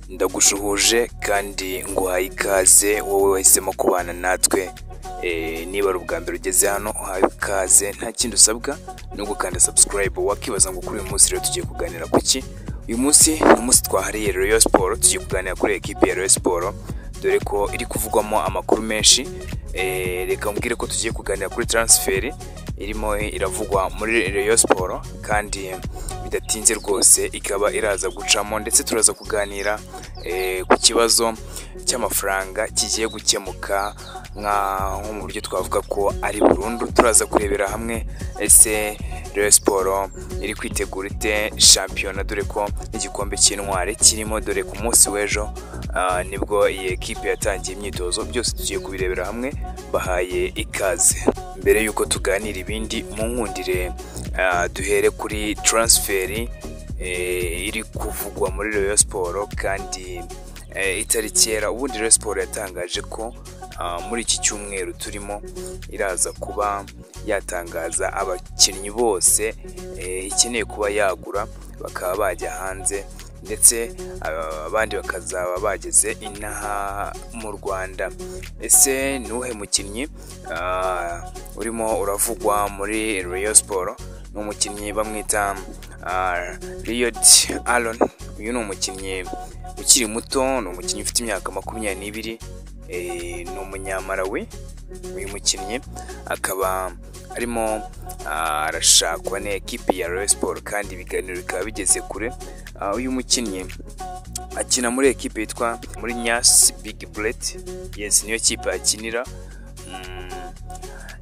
Ndagushuhuje kandi nguhaye ikaze wowe wahisemo kubana natwe. Niba ari ubwa mbere ugeze hano uhaye ikaze, nta kindi usabwa no gukanda subscribe. Wakibaza ngo kuri uyu munsi rero tugiye kuganira ku ki? Uyu munsi ni umunsi twahariye Rayon Sport, tugiye kuganira kuri ekipe ya Rayon Sport dore ko iri kuvugwamo amakuru menshi. Reka mbwire ko tugiye kuganira kuri transfer irimo iravugwa muri Rayon Sport kandi bidatinze rwose ikaba iraza gucamo, ndetse turaza kuganira ku kibazo cy'amafaranga kigiye gukemuka nko mu buryo twavuga ko ari burundu. Turaza kurebera hamwe ese Rayon Sport iri kwitegura ite shampiyona, dore ko n'igikombe cy'intwari kirimo, dore ku munsi w'ejo nibwo iyi ekipe yatangiye imyitozo. Byose tugiye kubirebera hamwe, bahaye ikaze. Mbere yuko tuganira ibindi, mu nkundire duhere kuri transfer iri kuvugwa muri Rayon Sport kandi itari kera. Ubundi Rayon Sport yatangaje ko muri iki cyumweru turimo iraza kuba yatangaza abakinnyi bose ikeneye kuba yagura bakaba bajya hanze, ndetse abandi bakazaba bageze inaha mu Rwanda. Ese ni uwuhe mukinnyi urimo uravugwa muri Rayon Sport? Ni umukinnyi bamwita Ru&d. Uyu ni umukinnyi ukiri muto, ni umukinnyi ufite imyaka 22, ni umunyamarawi. Uyu mukinnyi akaba arimo arashakwa n'ekipe ya Rayon Sport kandi ibiganiro bikaba bigeze kure. Uyu mukinnyi akina muri ekipe yitwa muri Nyasi Big Bullet. Yes, niyo kipe akinira.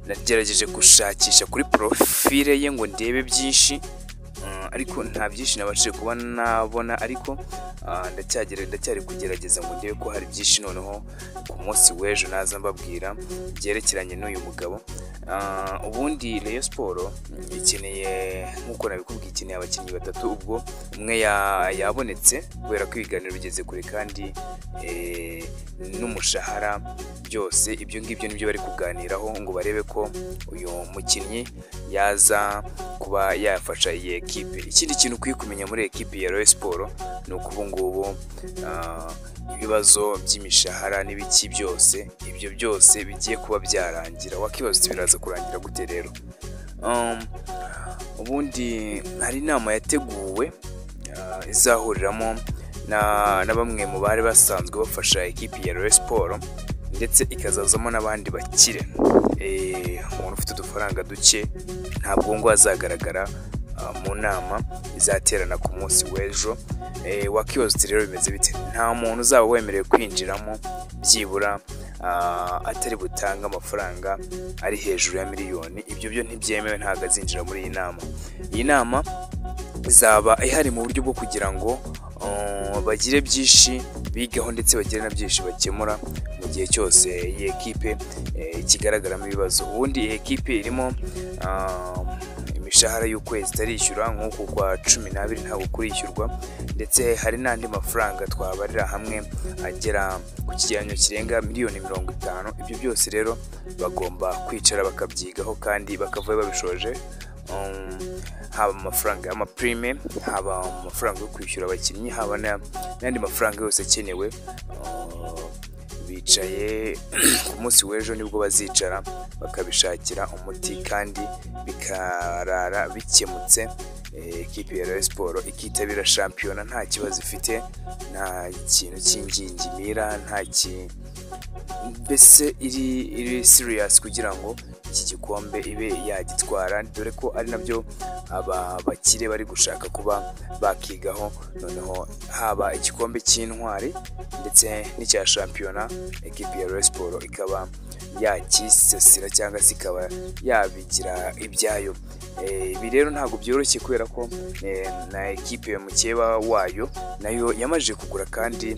Nagerageje gushakisha kuri profile ye ngo ndebe byinshi, ariko nta byinshi nabashije kuba nabona, ariko ndacyari kugerageza ngo ndebe ko hari byinshi. Noneho ku munsi w'ejo naza mbabwira byerekeranye n'uyu mugabo. Ubundi Rayon Sport ikeneye, nk'uko nabikubwiye, ikeneye abakinnyi batatu. Ubwo umwe yabonetse kubera ko ibiganiro bigeze kure kandi n'umushahara byose ibyo ngibyo nibyo bari kuganiraho ngo barebe ko uyu mukinnyi yaza kuba yafasha iyi ekipe. Ikindi kintu ukwiye kumenya muri ekipe ya Rayon Sport ni uko ubu ngubu ibibazo by'imishahara n'ibiki byose, ibyo byose bigiye kuba byarangira. Wakibaza biraza kurangira gute rero? Ubundi hari inama yateguwe izahuriramo na bamwe mu bari basanzwe bafasha ekipe ya Rayon Sport, ndetse ikazazamo n'abandi bakire. Umuntu ufite udufaranga duke ntabwo ngo azagaragara mu nama izaterana ku munsi w'ejo. Wakibaza rero bimeze bite? Nta muntu uzaba wemerewe kwinjiramo byibura atari butanga amafaranga ari hejuru ya miliyoni. Ibyo byo ntibyemewe, ntabwo azinjira muri iyi nama. Iyi nama izaba ihari mu buryo bwo kugira ngo bagire byinshi bigaho, ndetse bagire na byinshi bakemura mu gihe cyose iyi ekipe ikigaragaramo ibibazo. Ubundi iyi ekipe irimo imishahara y'ukwezi itarishyura, nk'uku kwa 12 ntabwo kurishyurwa, ndetse hari n'andi mafaranga twabarira hamwe agera ku kigereranyo kirenga miliyoni 50. Ibyo byose rero bagomba kwicara bakabyigaho kandi bakavayo babishoje, haba amafaranga y'amaprime, haba amafaranga yo kwishyura abakinnyi, haba n'andi mafaranga yose akenewe. Bicaye ku munsi w'ejo nibwo bazicara bakabishakira umuti kandi bikarara bikemutse. Ekipe ya Rayon Sport ikitabira shampiyona nta kibazo ifite, nta kintu cy'ingingimira, mbese iri serious kugira ngo iki gikombe ibe yagitwara, dore ko ari nabyo aba bakire bari gushaka kuba bakigaho. Noneho haba igikombe cy'intwari ndetse n'icya shampiyona, ekipe ya Rayon Sport ikaba yakisasira cyangwa se ikaba yabigira ibyayo. Ibi rero ntabwo byoroshye kubera ko na ekipe ya mukeba wayo nayo yamaze kugura kandi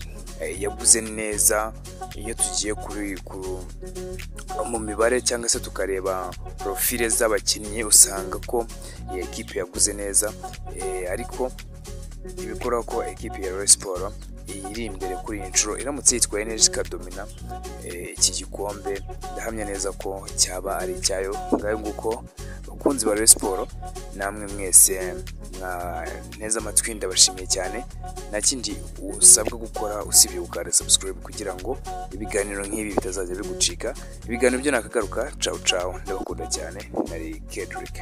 yaguze neza. Iyo tugiye mu mibare cyangwa se tukareba profile z'abakinnyi, usanga ko iyi ekipe yaguze neza, ariko ibikora ko ekipe ya Rayon Sport iri imbere kuri iyi nshuro. Iramutse yitwaye neza ikadomina iki gikombe, ndahamya neza ko cyaba ari icyayo. Ngaho nguko bakunzi ba Rayon Sport namwe mwese neza amatwi ndabashimiye cyane. Nta kindi usabwa gukora usibye gukanda subscribe kugira ngo ibiganiro nk'ibi bitazajya bigucika. Ibiganiro byo nakagaruka. Ciao ciao, ndabakunda cyane. Nari Kedrick.